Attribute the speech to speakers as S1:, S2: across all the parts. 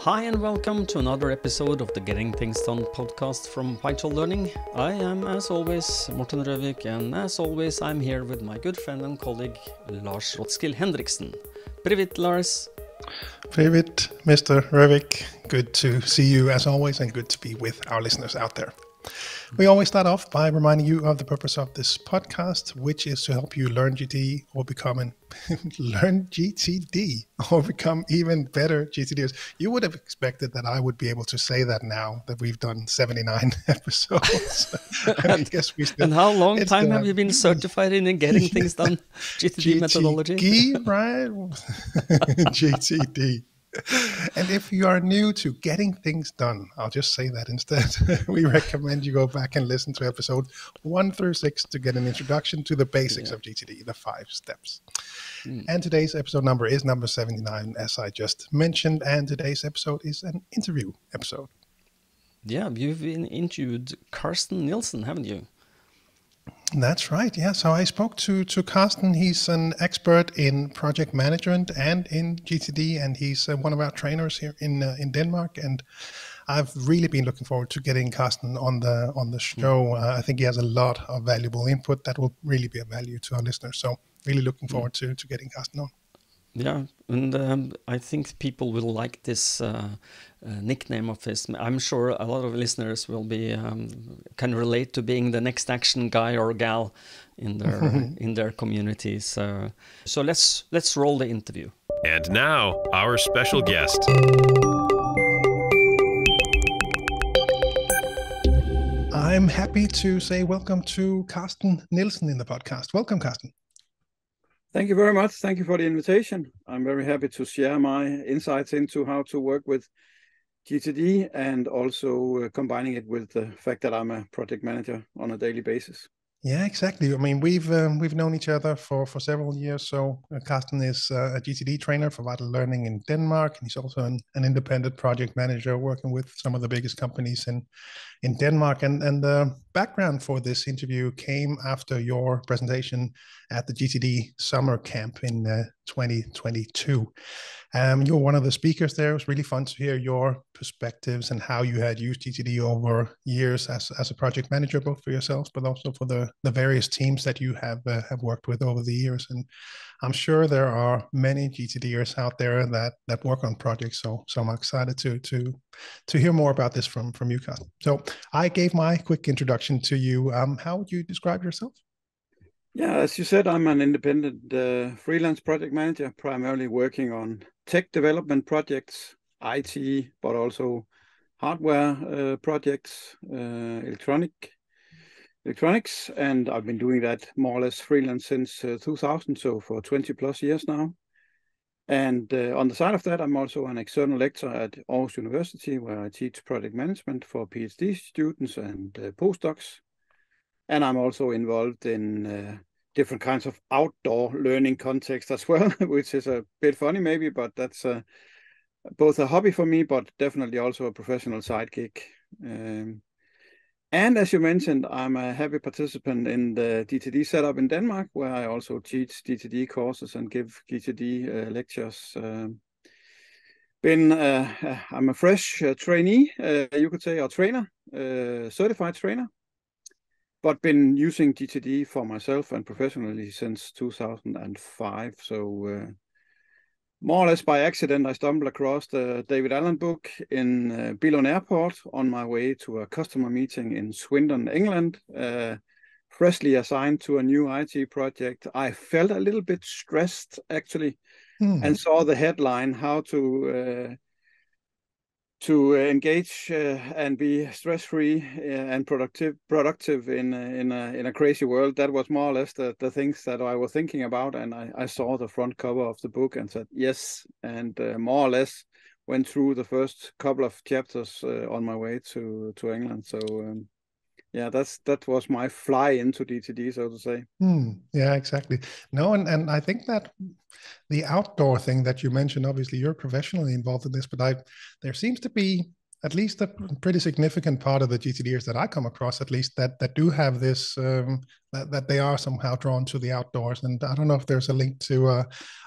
S1: Hi and welcome to another episode of the Getting Things Done podcast from Whitehall Learning. I am, as always, Morten Røvik, and as always, I'm here with my good friend and colleague, Lars Henriksen. Privet, Lars.
S2: Privet, Mr. Røvik. Good to see you as always, and good to be with our listeners out there. We always start off by reminding you of the purpose of this podcast, which is to help you learn GTD or become learn GTD or become even better GTDers. You would have expected that I would be able to say that now that we've done 79 episodes. I guess we still,
S1: and how long time have you been certified in getting things done? GTD methodology?
S2: GTD, right? GTD. And if you are new to getting things done, I'll just say that instead. We recommend you go back and listen to episode 1 through 6 to get an introduction to the basics of GTD, the 5 steps. And today's episode number is number 79, as I just mentioned. And today's episode is an interview episode.
S1: Yeah, you've interviewed Carsten Nielsen, haven't you?
S2: That's right. Yeah. So I spoke to Carsten. He's an expert in project management and in GTD, and he's one of our trainers here in Denmark. And I've really been looking forward to getting Carsten on the show. I think he has a lot of valuable input that will really be of value to our listeners. So really looking forward to getting Carsten on.
S1: Yeah, and I think people will like this nickname of his. I'm sure a lot of listeners will be can relate to being the next action guy or gal in their in their communities. So let's roll the interview.
S3: And now our special guest.
S2: I'm happy to say welcome to Carsten Nielsen in the podcast. Welcome, Carsten.
S4: Thank you very much. Thank you for the invitation. I'm very happy to share my insights into how to work with GTD and also combining it with the fact that I'm a project manager on a daily basis.
S2: Yeah, exactly. I mean, we've known each other for several years. So Carsten is a GTD trainer for Vital Learning in Denmark, and he's also an independent project manager working with some of the biggest companies in Denmark. And the background for this interview came after your presentation at the GTD Summer Camp in 2022. You were one of the speakers there. It was really fun to hear your perspectives and how you had used GTD over years as a project manager, both for yourselves, but also for the various teams that you have worked with over the years. And I'm sure there are many GTDers out there that work on projects. So I'm excited to hear more about this from you, Carsten. So I gave my quick introduction to you. How would you describe yourself?
S4: Yeah, as you said, I'm an independent freelance project manager, primarily working on tech development projects, IT, but also hardware projects, electronics, and I've been doing that more or less freelance since 2000, so for 20 plus years now. And on the side of that, I'm also an external lecturer at Aarhus University, where I teach project management for PhD students and postdocs. And I'm also involved in different kinds of outdoor learning context as well, which is a bit funny maybe, but that's both a hobby for me, but definitely also a professional side gig. And as you mentioned, I'm a happy participant in the GTD setup in Denmark, where I also teach GTD courses and give GTD lectures. I'm a fresh trainee, you could say, or trainer, certified trainer, but been using GTD for myself and professionally since 2005. So more or less by accident, I stumbled across the David Allen book in Billund Airport on my way to a customer meeting in Swindon, England. Freshly assigned to a new IT project. I felt a little bit stressed, actually, and saw the headline, how to engage and be stress-free and productive in a crazy world. That was more or less the things that I was thinking about, and I saw the front cover of the book and said yes, and more or less went through the first couple of chapters on my way to England. So yeah, that was my fly into GTD, so to say.
S2: Yeah, exactly. No, and I think that the outdoor thing that you mentioned, obviously you're professionally involved in this, but there seems to be at least a pretty significant part of the GTDers that I come across, at least that do have this, that they are somehow drawn to the outdoors. And I don't know if there's a link to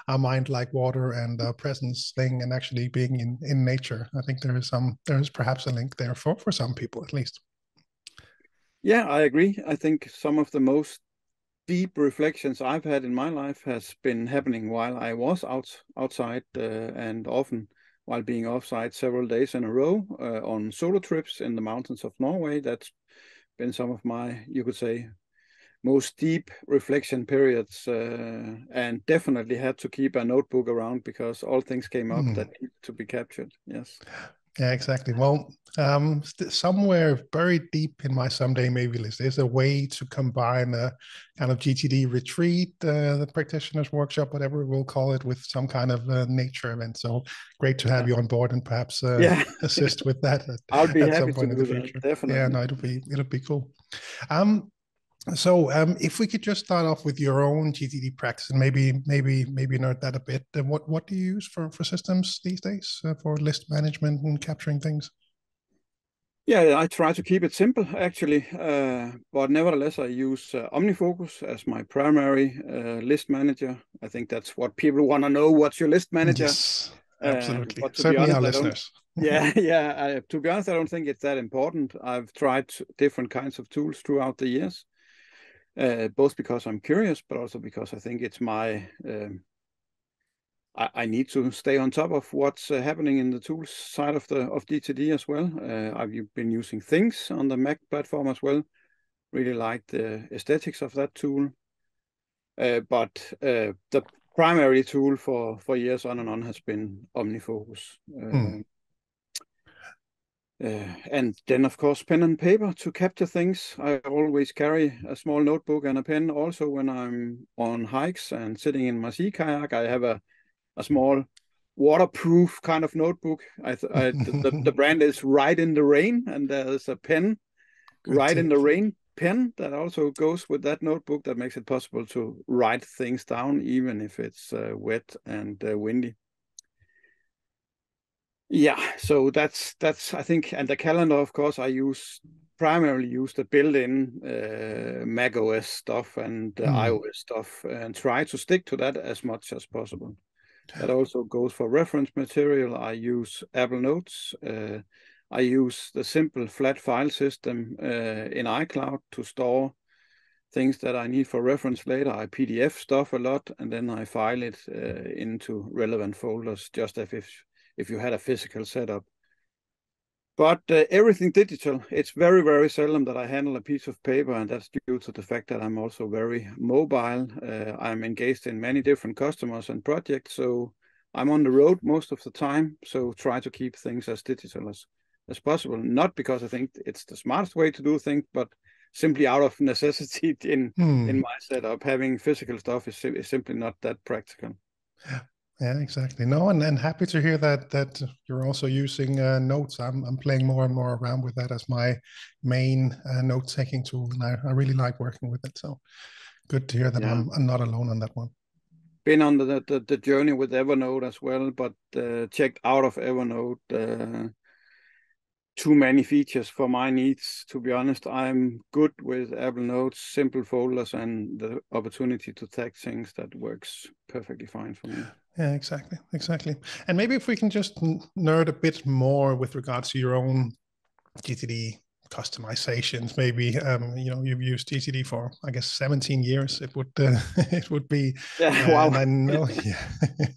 S2: a mind like water and a presence thing and actually being in nature. I think there is perhaps a link there for some people at least.
S4: Yeah, I agree. I think some of the most deep reflections I've had in my life has been happening while I was outside, and often while being offsite several days in a row on solo trips in the mountains of Norway. That's been some of my, you could say, most deep reflection periods, and definitely had to keep a notebook around because all things came up that needed to be captured. Yes.
S2: Yeah, exactly. Well, somewhere buried deep in my someday maybe list is a way to combine a kind of GTD retreat, the practitioners workshop, whatever we'll call it, with some kind of nature event. So great to have you on board and perhaps assist with that
S4: I'll be
S2: at
S4: happy
S2: some point
S4: to
S2: in the
S4: do that,
S2: future.
S4: definitely.
S2: Yeah, no, it'll be cool. So if we could just start off with your own GTD practice and maybe nerd that a bit. What do you use for systems these days for list management and capturing things?
S4: Yeah, I try to keep it simple actually, but nevertheless I use OmniFocus as my primary list manager. I think that's what people want to know. What's your list manager?
S2: Yes, absolutely.
S4: But to
S2: Certainly
S4: be honest,
S2: our listeners.
S4: To be honest, I don't think it's that important. I've tried different kinds of tools throughout the years. Both because I'm curious, but also because I think it's my, I need to stay on top of what's happening in the tools side of GTD as well. I've been using Things on the Mac platform as well. Really like the aesthetics of that tool. But the primary tool for years on and on has been OmniFocus. And then, of course, pen and paper to capture things. I always carry a small notebook and a pen. Also, when I'm on hikes and sitting in my sea kayak, I have a small waterproof kind of notebook. The brand is Ride in the Rain, and there's a pen, Ride in the Rain pen, that also goes with that notebook that makes it possible to write things down, even if it's wet and windy. Yeah, so that's I think, and the calendar, of course, I primarily use the built-in Mac OS stuff and iOS stuff, and try to stick to that as much as possible. That also goes for reference material. I use Apple Notes. I use the simple flat file system in iCloud to store things that I need for reference later. I PDF stuff a lot, and then I file it into relevant folders, just as if you had a physical setup. But everything digital. It's very, very seldom that I handle a piece of paper, and that's due to the fact that I'm also very mobile. I'm engaged in many different customers and projects, so I'm on the road most of the time. So try to keep things as digital as possible. Not because I think it's the smartest way to do things, but simply out of necessity in my setup. Having physical stuff is simply not that practical.
S2: Yeah, exactly. No, and happy to hear that you're also using notes. I'm playing more and more around with that as my main note-taking tool, and I really like working with it. So good to hear that I'm not alone on that one.
S4: Been on the journey with Evernote as well, but checked out of Evernote. Too many features for my needs, to be honest. I'm good with Apple Notes, simple folders, and the opportunity to tag things. That works perfectly fine for me.
S2: Yeah, exactly. And maybe if we can just nerd a bit more with regards to your own GTD customizations, maybe you've used GTD for, I guess, 17 years. It would be.
S4: Wow.
S2: And I know,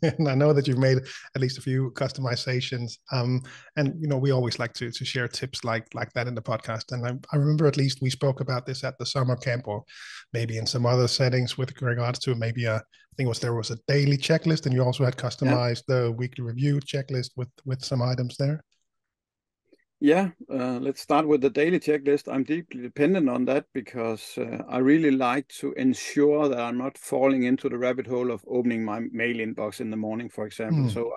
S2: and I know that you've made at least a few customizations. And we always like to share tips like that in the podcast. And I remember at least we spoke about this at the summer camp, or maybe in some other settings with regards to maybe I think there was a daily checklist, and you also had customized the weekly review checklist with some items there.
S4: Yeah, let's start with the daily checklist. I'm deeply dependent on that because I really like to ensure that I'm not falling into the rabbit hole of opening my mail inbox in the morning, for example. So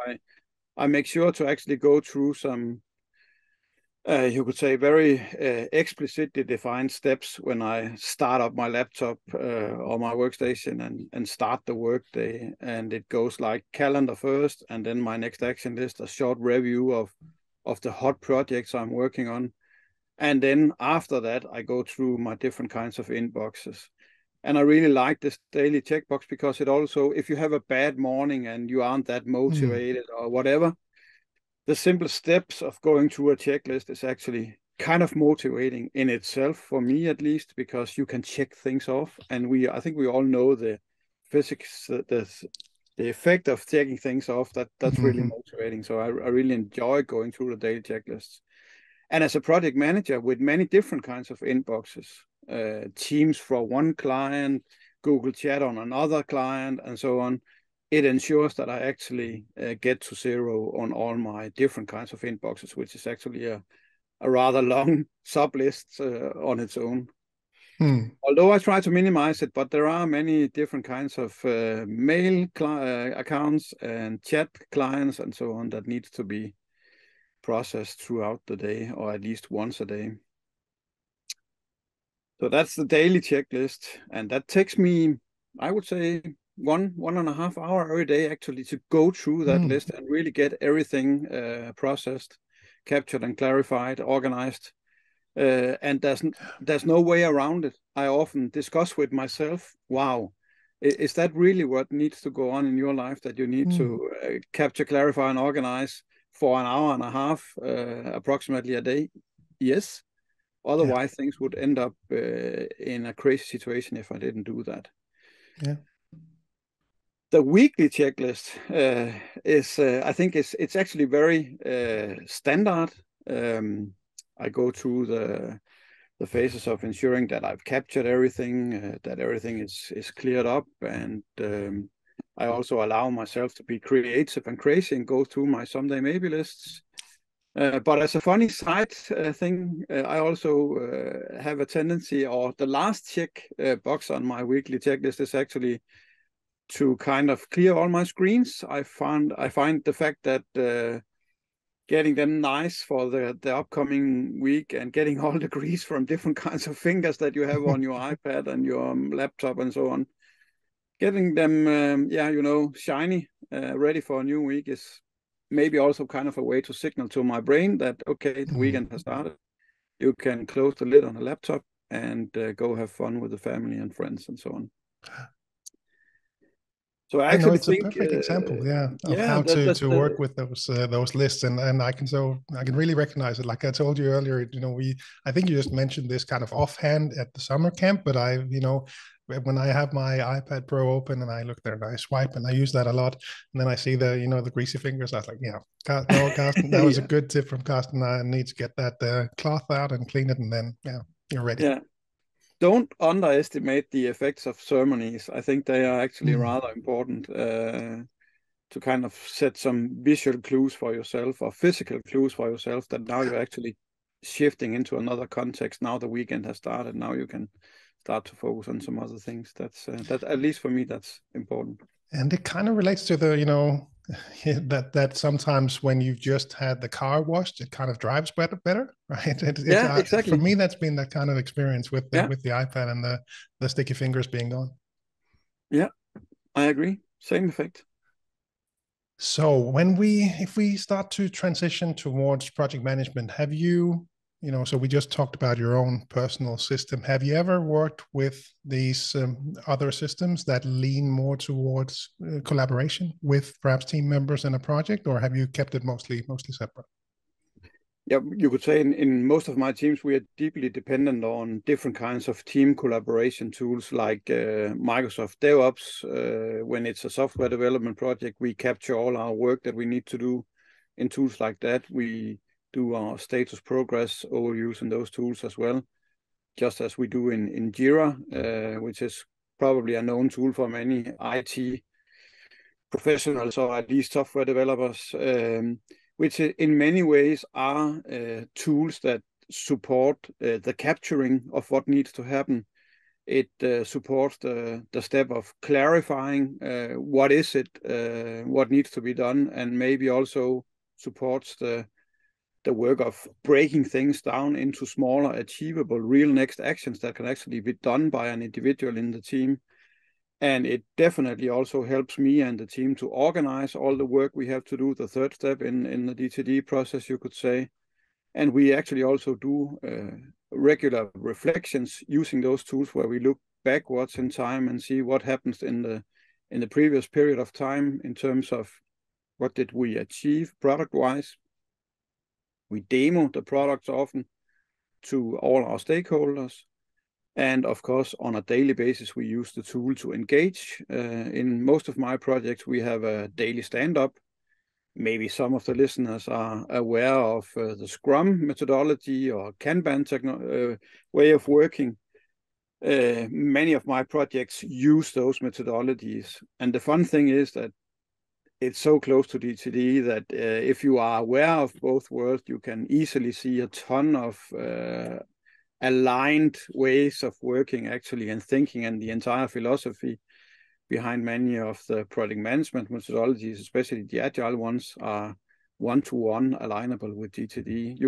S4: I make sure to actually go through some, you could say, very explicitly defined steps when I start up my laptop or my workstation and start the workday. And it goes like calendar first, and then my next action list, a short review of of the hot projects I'm working on. And then after that, I go through my different kinds of inboxes. And I really like this daily checkbox because it also, if you have a bad morning and you aren't that motivated or whatever, the simple steps of going through a checklist is actually kind of motivating in itself, for me at least, because you can check things off. And I think we all know the physics, the effect of checking things off. That's really motivating. So I really enjoy going through the daily checklists. And as a project manager with many different kinds of inboxes, Teams for one client, Google Chat on another client, and so on, it ensures that I actually get to zero on all my different kinds of inboxes, which is actually a rather long sub list on its own. Although I try to minimize it, but there are many different kinds of mail accounts and chat clients and so on that needs to be processed throughout the day, or at least once a day. So that's the daily checklist, and that takes me, I would say, 1.5 hours every day actually to go through that list and really get everything processed, captured and clarified, organized. And there's no way around it. I often discuss with myself, wow, is that really what needs to go on in your life, that you need to capture, clarify, and organize for 1.5 hours approximately a day? Yes. Otherwise, things would end up in a crazy situation if I didn't do that.
S2: Yeah.
S4: The weekly checklist is, I think, it's actually very standard. I go through the phases of ensuring that I've captured everything, that everything is cleared up, and I also allow myself to be creative and crazy and go through my someday maybe lists. But as a funny side thing, I also have a tendency, or the last check box on my weekly checklist is actually to kind of clear all my screens. I find the fact that getting them nice for the upcoming week and getting all the grease from different kinds of fingers that you have on your iPad and your laptop and so on, getting them, shiny, ready for a new week is maybe also kind of a way to signal to my brain that, okay, the weekend has started. You can close the lid on the laptop and go have fun with the family and friends and so on. So I actually
S2: it's a perfect example, of how to work with those lists, and I can really recognize it. Like I told you earlier, I think you just mentioned this kind of offhand at the summer camp, but when I have my iPad Pro open and I look there and I swipe and I use that a lot, and then I see the greasy fingers, I was like, Carsten, that was a good tip from Carsten. I need to get that cloth out and clean it, and then you're ready.
S4: Yeah. Don't underestimate the effects of ceremonies. I think they are actually rather important to kind of set some visual clues for yourself or physical clues for yourself that now you're actually shifting into another context. Now the weekend has started. Now you can start to focus on some other things. That's at least for me, that's important.
S2: And it kind of relates to the, that sometimes when you've just had the car washed, it kind of drives better, right?
S4: Exactly.
S2: For me, that's been that kind of experience with the iPad and the sticky fingers being gone. Yeah,
S4: I agree. Same effect.
S2: So if we start to transition towards project management, have you, so we just talked about your own personal system. Have you ever worked with these other systems that lean more towards collaboration with perhaps team members in a project, or have you kept it mostly separate?
S4: Yeah, you could say in most of my teams, we are deeply dependent on different kinds of team collaboration tools like Microsoft DevOps. When it's a software development project, we capture all our work that we need to do in tools like that. We do our status progress overviews in those tools as well, just as we do in Jira, which is probably a known tool for many IT professionals or at least software developers, which in many ways are tools that support the capturing of what needs to happen. It supports the step of clarifying what is it, what needs to be done, and maybe also supports the work of breaking things down into smaller, achievable, real next actions that can actually be done by an individual in the team. And it definitely also helps me and the team to organize all the work we have to do, the third step in the GTD process, you could say. And we actually also do regular reflections using those tools where we look backwards in time and see what happens in the previous period of time in terms of what did we achieve product-wise. We demo the products often to all our stakeholders. And of course, on a daily basis, we use the tool to engage. In most of my projects, we have a daily stand-up. Maybe some of the listeners are aware of the Scrum methodology or Kanban way of working. Many of my projects use those methodologies. And the fun thing is that it's so close to DTD that if you are aware of both worlds, you can easily see a ton of aligned ways of working actually and thinking, and the entire philosophy behind many of the project management methodologies, especially the agile ones, are one-to-one alignable with GTD.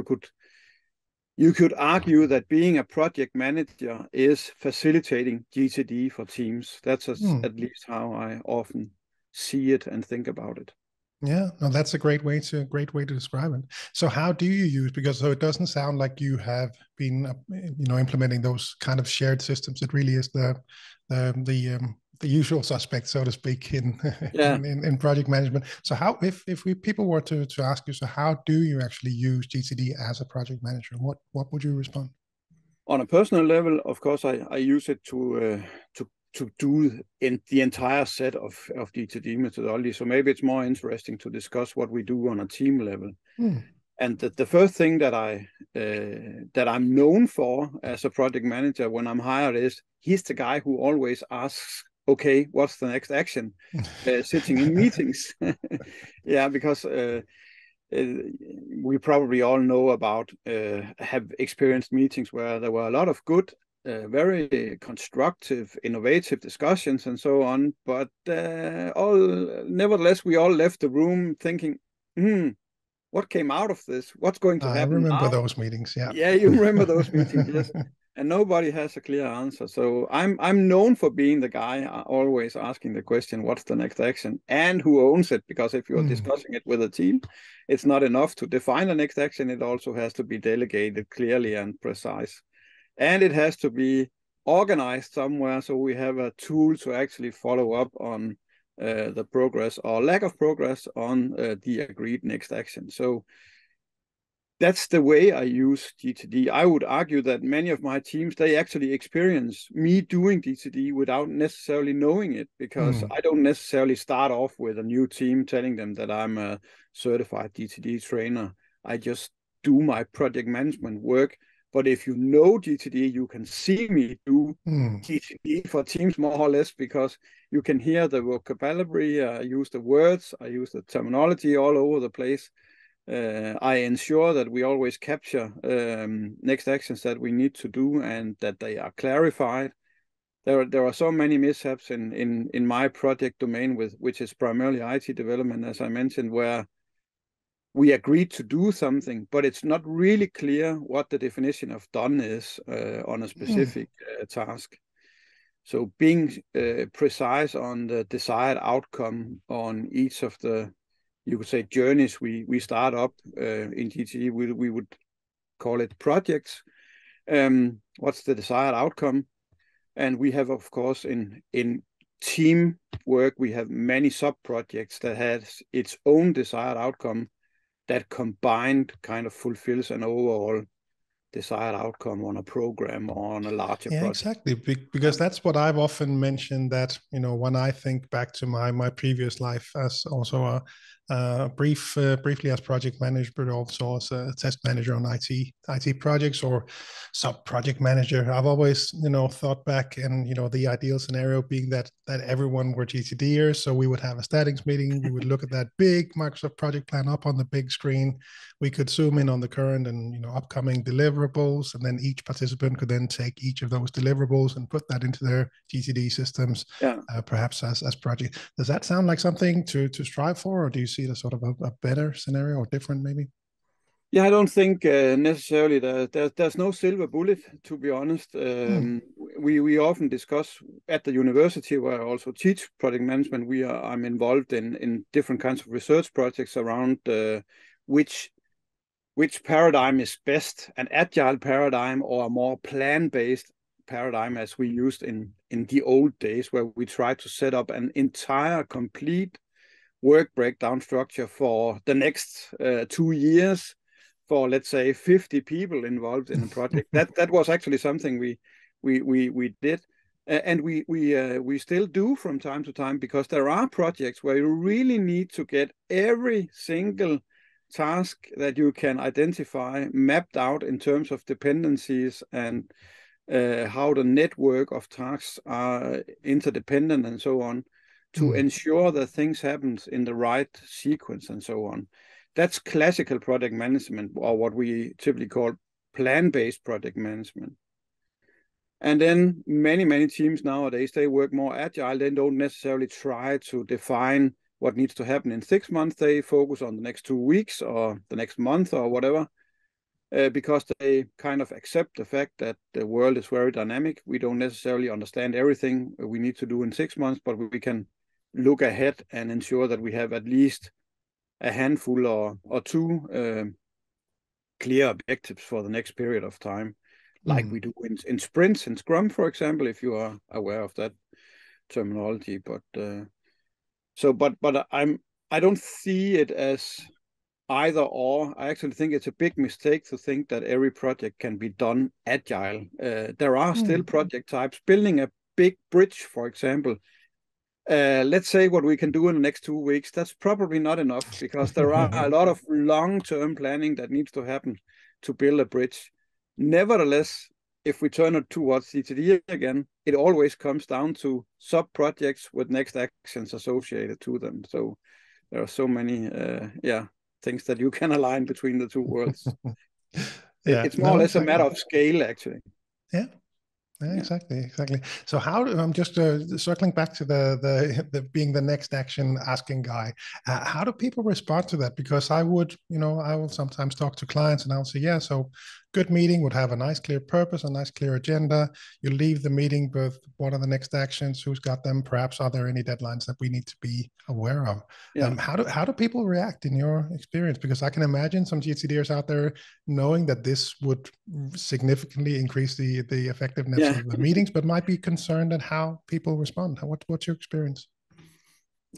S4: You could argue that being a project manager is facilitating GTD for teams. That's at least how I often see it and think about it.
S2: Yeah, no, that's a great way to describe it. So how do you use, because so it doesn't sound like you have been implementing those kind of shared systems. It really is the usual suspect, so to speak, in project management. So how, if people were to ask you, so how do you actually use GTD as a project manager? What would you respond?
S4: On a personal level, of course, I use it to do in the entire set of GTD methodology. So maybe it's more interesting to discuss what we do on a team level. And the first thing that I'm known for as a project manager when I'm hired is he's the guy who always asks, okay, what's the next action? Sitting in meetings. Yeah, because we probably all know about, have experienced meetings where there were a lot of good, very constructive, innovative discussions and so on. But nevertheless, we all left the room thinking, what came out of this? What's going to happen?
S2: I remember
S4: now?
S2: Those meetings. Yeah.
S4: Yeah, you remember those meetings. Yes. And nobody has a clear answer. So I'm known for being the guy always asking the question, what's the next action, and who owns it? Because if you're discussing it with a team, it's not enough to define the next action. It also has to be delegated clearly and precise. And it has to be organized somewhere so we have a tool to actually follow up on the progress or lack of progress on the agreed next action. So that's the way I use GTD. I would argue that many of my teams, they actually experience me doing GTD without necessarily knowing it, because I don't necessarily start off with a new team telling them that I'm a certified GTD trainer. I just do my project management work. But if you know GTD, you can see me do GTD for teams more or less, because you can hear the vocabulary, I use the words, I use the terminology all over the place. I ensure that we always capture next actions that we need to do and that they are clarified. There are so many mishaps in my project domain, which is primarily IT development, as I mentioned, where we agreed to do something, but it's not really clear what the definition of done is on a specific task. So being precise on the desired outcome on each of the, you could say, journeys we start up in GTD, we would call it projects. What's the desired outcome? And we have, of course, in team work, we have many sub-projects that has its own desired outcome that combined kind of fulfills an overall desired outcome on a program or on a larger project.
S2: Exactly, because that's what I've often mentioned, that when I think back to my previous life as also briefly as project manager, but also as a test manager on IT projects or sub project manager, I've always thought back, and the ideal scenario being that everyone were GTDers, so we would have a statics meeting, we would look at that big Microsoft project plan up on the big screen, we could zoom in on the current and upcoming deliverables, and then each participant could then take each of those deliverables and put that into their GTD systems, perhaps as project. Does that sound like something to strive for, or do you see it as sort of a better scenario or different maybe?
S4: Yeah, I don't think necessarily there's no silver bullet, to be honest. We often discuss at the university where I also teach project management. I'm involved in different kinds of research projects around which paradigm is best, an agile paradigm or a more plan-based paradigm as we used in the old days, where we try to set up an entire complete work breakdown structure for the next 2 years for, let's say, 50 people involved in a project. That was actually something we did. And we still do from time to time, because there are projects where you really need to get every single task that you can identify mapped out in terms of dependencies and how the network of tasks are interdependent and so on, to ensure that things happen in the right sequence and so on. That's classical project management, or what we typically call plan-based project management. And then many teams nowadays, they work more agile. They don't necessarily try to define what needs to happen in 6 months. They focus on the next 2 weeks or the next month or whatever, because they kind of accept the fact that the world is very dynamic. We don't necessarily understand everything we need to do in 6 months, but we can look ahead and ensure that we have at least a handful or two clear objectives for the next period of time, like we do in sprints and Scrum, for example, if you are aware of that terminology. But I don't see it as either or. I actually think it's a big mistake to think that every project can be done agile. There are still project types. Building a big bridge, for example, let's say what we can do in the next 2 weeks, that's probably not enough, because there are a lot of long-term planning that needs to happen to build a bridge. Nevertheless, if we turn it towards GTD again, it always comes down to sub-projects with next actions associated to them. So there are so many things that you can align between the two worlds. It's more or less a matter of scale, actually.
S2: Yeah. Yeah, exactly. So I'm just circling back to the being the next action asking guy. How do people respond to that? Because I will sometimes talk to clients and I'll say, yeah, so good meeting would have a nice clear purpose, a nice clear agenda. You leave the meeting with what are the next actions, who's got them, perhaps are there any deadlines that we need to be aware of? How do people react in your experience? Because I can imagine some GTDers out there knowing that this would significantly increase the effectiveness of the meetings, but might be concerned at how people respond. What's your experience?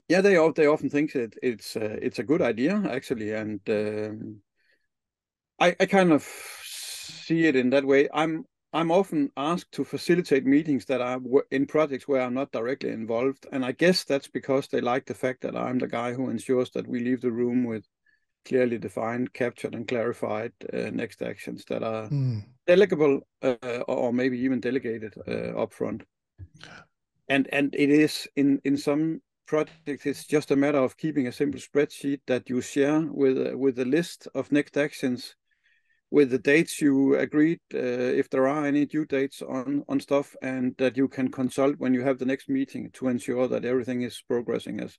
S4: Yeah, they often think that it's a good idea, actually, and I kind of see it in that way. I'm often asked to facilitate meetings that are in projects where I'm not directly involved, and I guess that's because they like the fact that I'm the guy who ensures that we leave the room with clearly defined, captured, and clarified next actions that are delegable or maybe even delegated upfront. And it is in some projects, it's just a matter of keeping a simple spreadsheet that you share with a list of next actions, with the dates you agreed, if there are any due dates on stuff, and that you can consult when you have the next meeting to ensure that everything is progressing as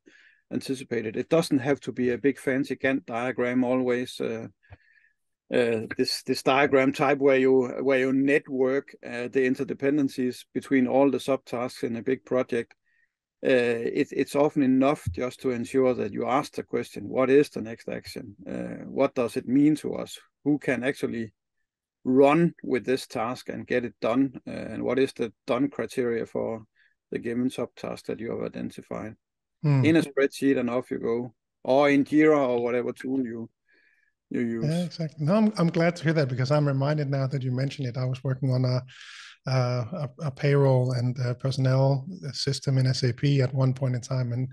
S4: anticipated. It doesn't have to be a big fancy Gantt diagram always. This diagram type where you network the interdependencies between all the subtasks in a big project. It's often enough just to ensure that you ask the question: what is the next action? What does it mean to us? Who can actually run with this task and get it done? And what is the done criteria for the given subtask that you have identified? In a spreadsheet, and off you go, or in Jira or whatever tool you use.
S2: Yeah, exactly. No, I'm glad to hear that, because I'm reminded now that you mentioned it. I was working on a payroll and personnel system in SAP at one point in time, and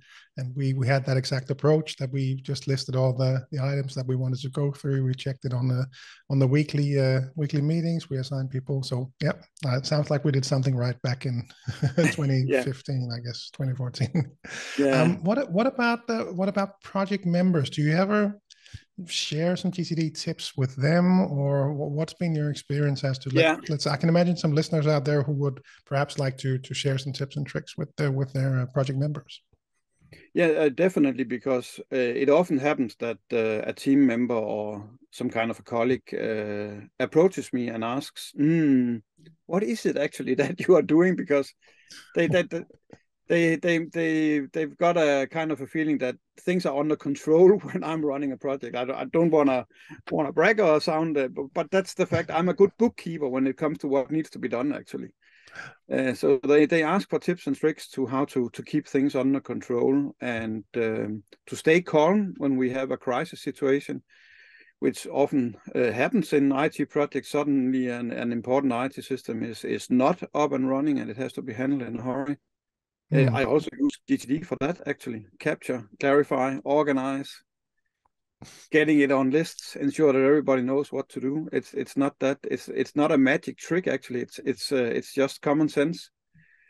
S2: we had that exact approach, that we just listed all the items that we wanted to go through. We checked it on the weekly meetings. We assigned people. So yeah, it sounds like we did something right back in 2015, I guess 2014.
S4: Yeah.
S2: What about project members? Do you ever share some GTD tips with them, or what's been your experience as to I can imagine some listeners out there who would perhaps like to share some tips and tricks with their project members.
S4: Yeah, definitely, because it often happens that a team member or some kind of a colleague approaches me and asks, "What is it actually that you are doing?" Because they they've got a kind of a feeling that things are under control when I'm running a project. I don't wanna brag or sound, but that's the fact. I'm a good bookkeeper when it comes to what needs to be done actually. So they ask for tips and tricks to how to keep things under control and to stay calm when we have a crisis situation, which often happens in IT projects. Suddenly an important IT system is not up and running and it has to be handled in a hurry. I also use GTD for that, actually. Capture, clarify, organize, getting it on lists, ensure that everybody knows what to do. It's not that. It's not a magic trick, actually. It's just common sense.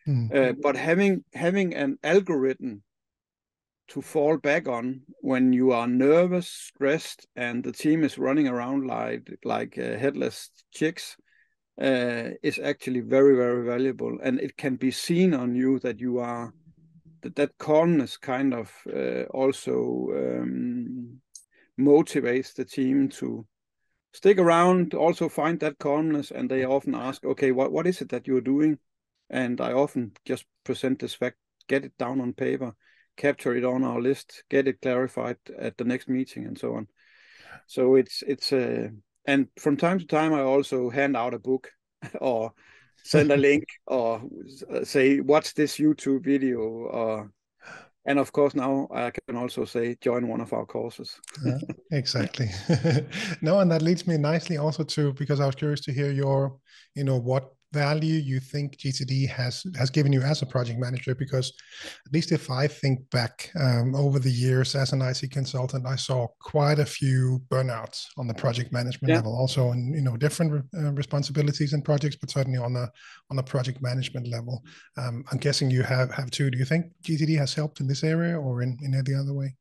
S4: But having an algorithm to fall back on when you are nervous, stressed, and the team is running around like headless chicks is actually very, very valuable. And it can be seen on you that you are that calmness kind of also motivates the team to stick around, also find that calmness, and they often ask, okay, what is it that you're doing? And I often just present this fact, get it down on paper, capture it on our list, get it clarified at the next meeting, and so on. So it's and from time to time I also hand out a book or send a link or say watch this YouTube video, or and of course now I can also say join one of our courses.
S2: Exactly. No, and that leads me nicely also to, because I was curious to hear your, what value you think GTD has given you as a project manager, because at least if I think back over the years as an IT consultant, I saw quite a few burnouts on the project management level, also in different responsibilities and projects, but certainly on a project management level. I'm guessing you have too. Do you think GTD has helped in this area or in any other way?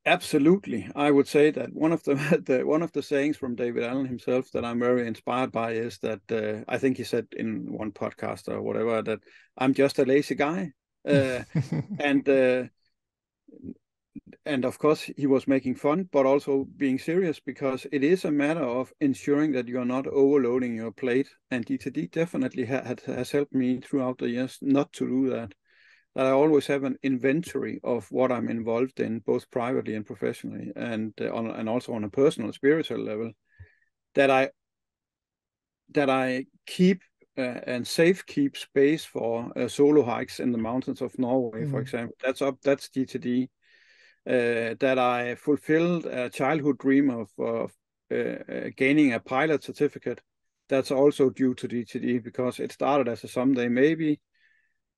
S4: Absolutely. I would say that one of the sayings from David Allen himself that I'm very inspired by is that I think he said in one podcast or whatever that I'm just a lazy guy, and of course he was making fun, but also being serious, because it is a matter of ensuring that you are not overloading your plate. And GTD definitely has helped me throughout the years not to do that. That I always have an inventory of what I'm involved in, both privately and professionally, and also on a personal, spiritual level, that I keep and safe keep space for solo hikes in the mountains of Norway, for example. That's GTD. That I fulfilled a childhood dream of gaining a pilot certificate. That's also due to GTD, because it started as a someday maybe.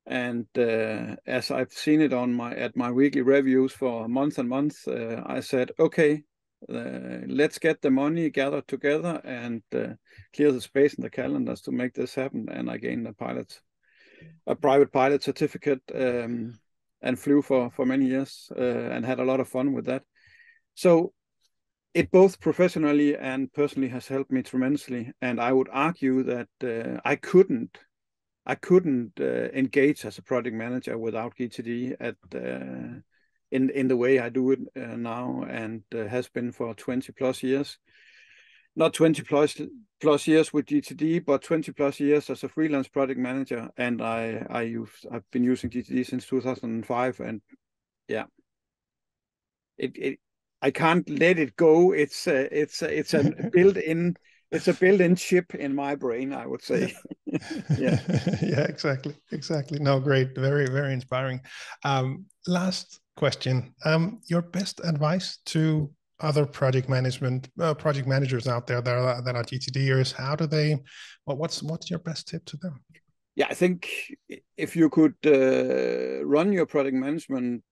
S4: And as I've seen it at my weekly reviews for months and months, I said, okay, let's get the money gathered together and clear the space in the calendars to make this happen. And I gained a private pilot certificate, and flew for many years and had a lot of fun with that. So it both professionally and personally has helped me tremendously. And I would argue that I couldn't engage as a project manager without GTD in the way I do it now, and has been for 20 plus years. Not 20 plus years with GTD, but 20 plus years as a freelance project manager. And I've been using GTD since 2005, and yeah, I can't let it go. It's a built-in chip in my brain, I would say. Yeah.
S2: Yeah, exactly. No, great. Very, very inspiring. Last question. Your best advice to other project managers out there that are GTDers, what's your best tip to them?
S4: Yeah, I think if you could run your project management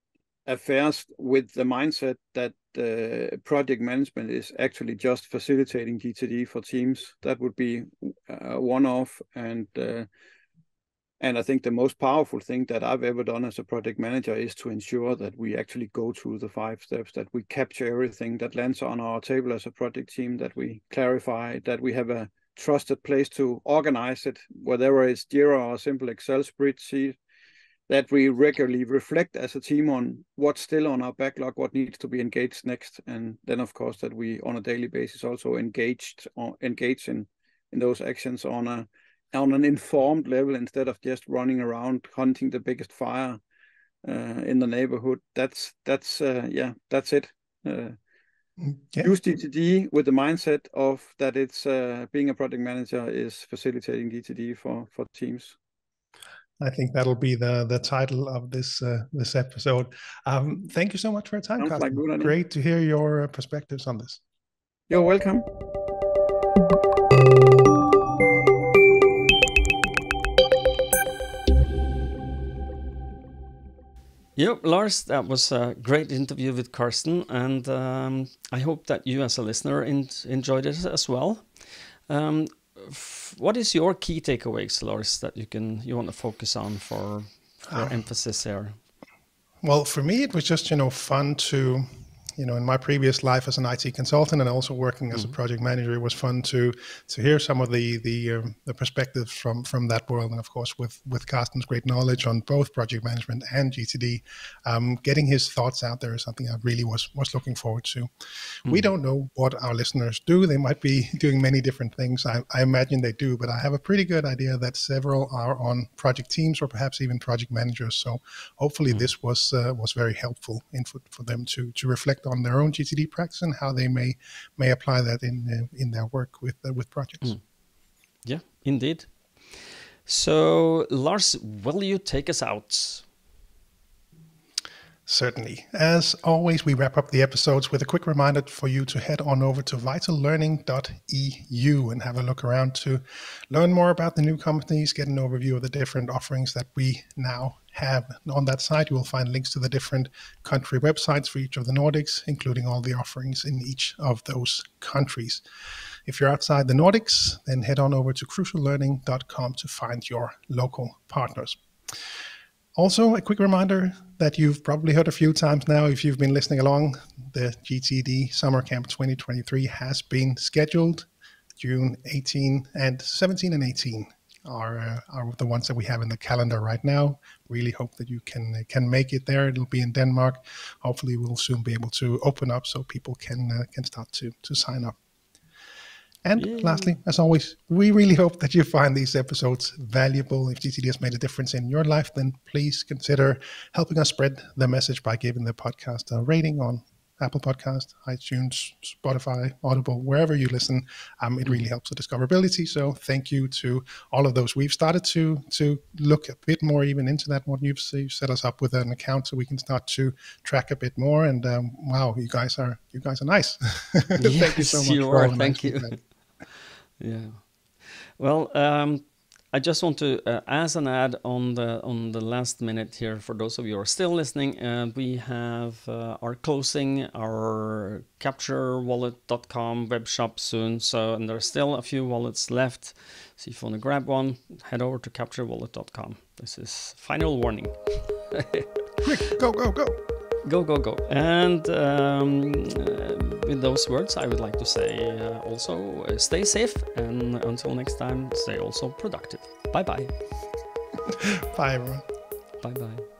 S4: affairs with the mindset that project management is actually just facilitating GTD for teams, that would be one-off. And I think the most powerful thing that I've ever done as a project manager is to ensure that we actually go through the 5 steps, that we capture everything that lands on our table as a project team, that we clarify, that we have a trusted place to organize it, whether it's Jira or a simple Excel spreadsheet, that we regularly reflect as a team on what's still on our backlog, what needs to be engaged next, and then of course that we on a daily basis also engage in those actions on an informed level instead of just running around hunting the biggest fire in the neighborhood. That's it. Use GTD with the mindset of that it's being a project manager is facilitating GTD for teams.
S2: I think that'll be the title of this episode. Thank you so much for your time,
S4: Sounds
S2: Carsten.
S4: like good idea.
S2: Great to hear your perspectives on this.
S4: You're welcome.
S1: Yep, Lars, that was a great interview with Carsten, and I hope that you as a listener enjoyed it as well. What is your key takeaways, Lars, that you want to focus on for emphasis here?
S2: Well, for me, it was just, fun to, in my previous life as an IT consultant and also working as a project manager, it was fun to hear some of the perspectives from that world. And of course, with Carsten's great knowledge on both project management and GTD, getting his thoughts out there is something I really was looking forward to. We don't know what our listeners do. They might be doing many different things. I imagine they do, but I have a pretty good idea that several are on project teams or perhaps even project managers. So hopefully this was very helpful input for them to reflect on their own GTD practice and how they may apply that in their work with projects.
S1: Yeah, indeed. So, Lars, will you take us out?
S2: Certainly. As always, we wrap up the episodes with a quick reminder for you to head on over to vitallearning.eu and have a look around to learn more about the new companies, get an overview of the different offerings that we now have. On that site, you will find links to the different country websites for each of the Nordics, including all the offerings in each of those countries. If you're outside the Nordics, then head on over to cruciallearning.com to find your local partners. Also, a quick reminder that you've probably heard a few times now if you've been listening along, the GTD Summer Camp 2023 has been scheduled. June 18 and 17 and 18 are the ones that we have in the calendar right now. Really hope that you can make it there. It'll be in Denmark. Hopefully we'll soon be able to open up so people can start to sign up. And lastly, as always, we really hope that you find these episodes valuable. If GTD has made a difference in your life, then please consider helping us spread the message by giving the podcast a rating on Apple Podcast, iTunes, Spotify, Audible, wherever you listen. It really helps the discoverability. So thank you to all of those. We've started to look a bit more even into that. What you've set us up with an account so we can start to track a bit more. And wow, you guys are nice.
S1: Yes,
S2: thank you so much.
S1: You are. Thank you. Yeah. Well, I just want to, as an ad on the last minute here, for those of you who are still listening, we are closing our CaptureWallet.com web shop soon. So, and there's still a few wallets left. So if you want to grab one, head over to CaptureWallet.com. This is final warning.
S2: Quick, go.
S1: Go. And with those words, I would like to say also stay safe, and until next time, stay also productive. Bye-bye.
S2: Bye, everyone.
S1: Bye-bye.